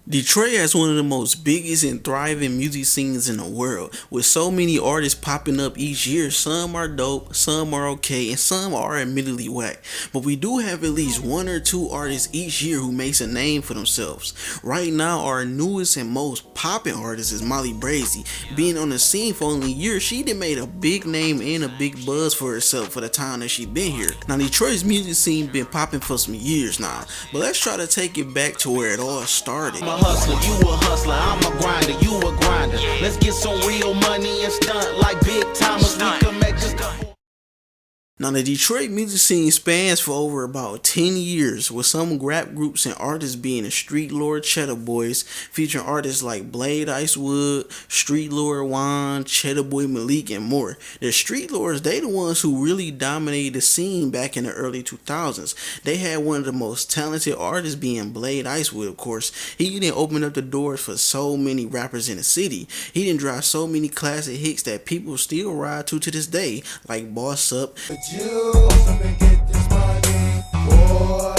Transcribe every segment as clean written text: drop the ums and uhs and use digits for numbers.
Detroit has one of the most biggest and thriving music scenes in the world, with so many artists popping up each year. Some are dope, some are okay, and some are admittedly whack. But we do have at least one or two artists each year who makes a name for themselves. Right now, our newest and most popping artist is Molly Brazy. Being on the scene for only a year, she done made a big name and a big buzz for herself for the time that she been here. Now, Detroit's music scene been popping for some years now, but let's try to take it back to where it all started. I'm a hustler, you a hustler, I'm a grinder, you a grinder. Let's get some real money and stunt like big timers. We can make just Now, the Detroit music scene spans for over about 10 years, with some rap groups and artists being the Street Lord Cheddar Boys, featuring artists like Blade Icewood, Street Lord Juan, Cheddar Boy Malik, and more. The Street Lords, they the ones who really dominated the scene back in the early 2000s. They had one of the most talented artists being Blade Icewood, of course. He didn't open up the doors for so many rappers in the city. He didn't drive so many classic hits that people still ride to this day, like Boss Up, You come and get this money, boy,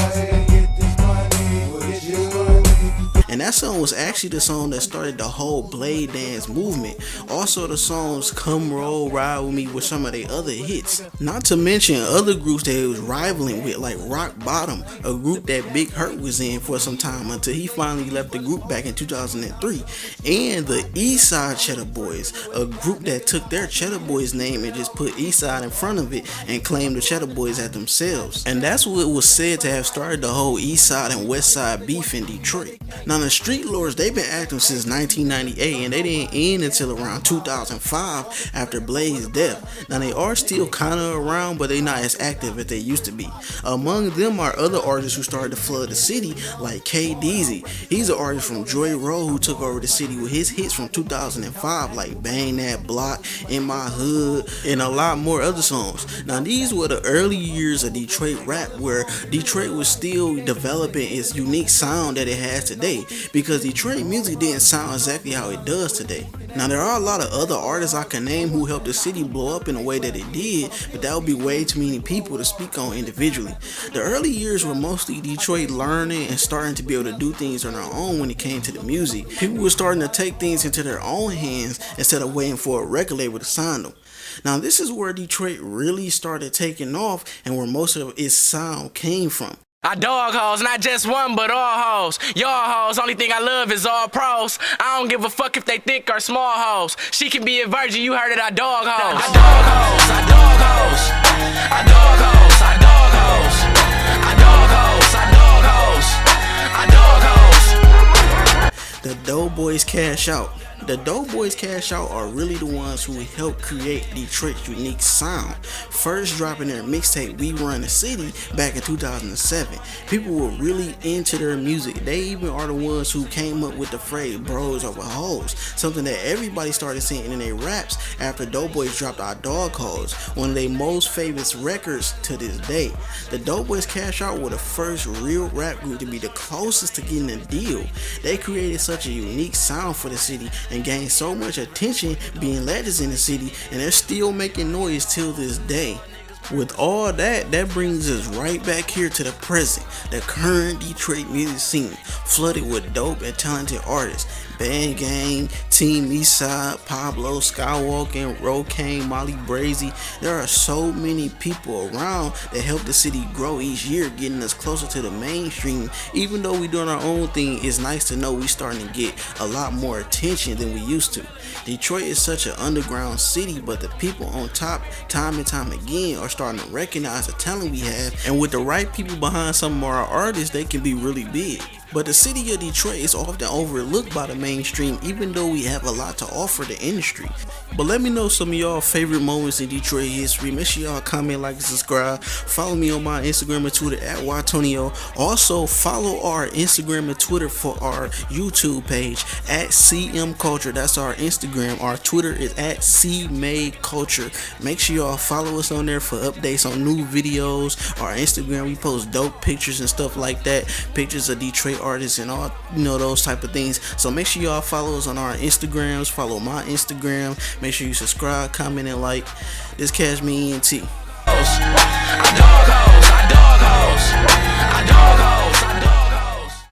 get this money, with you. and that song was actually the song that started the whole Blade dance movement. Also, the songs Come Roll, Ride With Me were some of their other hits. Not to mention other groups that it was rivaling with, like Rock Bottom, a group that Big Hurt was in for some time until he finally left the group back in 2003. And the Eastside Cheddar Boys, a group that took their Cheddar Boys name and just put Eastside in front of it and claimed the Cheddar Boys as themselves. And that's what was said to have started the whole Eastside and Westside beef in Detroit. Now, the Street Lords, they've been active since 1998, and they didn't end until around 2005 after Blade's death. Now, they are still kind of around, but they're not as active as they used to be. Among them are other artists who started to flood the city, like K-Deezy. He's an artist from Joy Road who took over the city with his hits from 2005, like Bang That Block, In My Hood, and a lot more other songs. Now, these were the early years of Detroit rap, where Detroit was still developing its unique sound that it has today, because Detroit music didn't sound exactly how it does today. Now, there are a lot of other artists I can name who helped the city blow up in a way that it did, but that would be way too many people to speak on individually. The early years were mostly Detroit learning and starting to be able to do things on their own when it came to the music. People were starting to take things into their own hands instead of waiting for a record label to sign them. Now, this is where Detroit really started taking off and where most of its sound came from. I dog hoes, not just one, but all hoes. Y'all hoes, only thing I love is all pros. I don't give a fuck if they thick or small hoes. She can be a virgin, you heard it, I dog hoes. I dog hoes, I dog hoes. I dog hoes, I dog hoes. I dog hoes, I dog hoes. I dog hoes. The Doughboys Cash Out. The Doughboys Cash Out are really the ones who helped create Detroit's unique sound, first dropping their mixtape We Run the City back in 2007. People were really into their music. They even are the ones who came up with the phrase bros over hoes, something that everybody started saying in their raps after Doughboys dropped Our Dog Hoes, one of their most famous records to this day. The Doughboys Cash Out were the first real rap group to be the closest to getting a deal. They created such a unique sound for the city and gained so much attention being legends in the city, and they're still making noise till this day. With all that, that brings us right back here to the present, the current Detroit music scene, flooded with dope and talented artists. Band Gang, Team Eastside, Pablo, Skywalker, Rokane, Molly Brazy. There are so many people around that help the city grow each year, getting us closer to the mainstream. Even though we're doing our own thing, it's nice to know we're starting to get a lot more attention than we used to. Detroit is such an underground city, but the people on top, time and time again, are starting to recognize the talent we have, and with the right people behind some of our artists, they can be really big. But the city of Detroit is often overlooked by the mainstream, even though we have a lot to offer the industry. But let me know some of y'all favorite moments in Detroit history. Make sure y'all comment, like, and subscribe. Follow me on my Instagram and Twitter at Watonio. Also, follow our Instagram and Twitter for our YouTube page at CM Culture. That's our Instagram. Our Twitter is at CMadeCulture. Make sure y'all follow us on there for updates on new videos. Our Instagram, we post dope pictures and stuff like that. Pictures of Detroit artists and all, those type of things. So make sure y'all follow us on our Instagrams. Follow my Instagram. Make sure you subscribe, comment, and like. This Cash Me ENT. I dog hoes, I dog hoes. I dog hoes.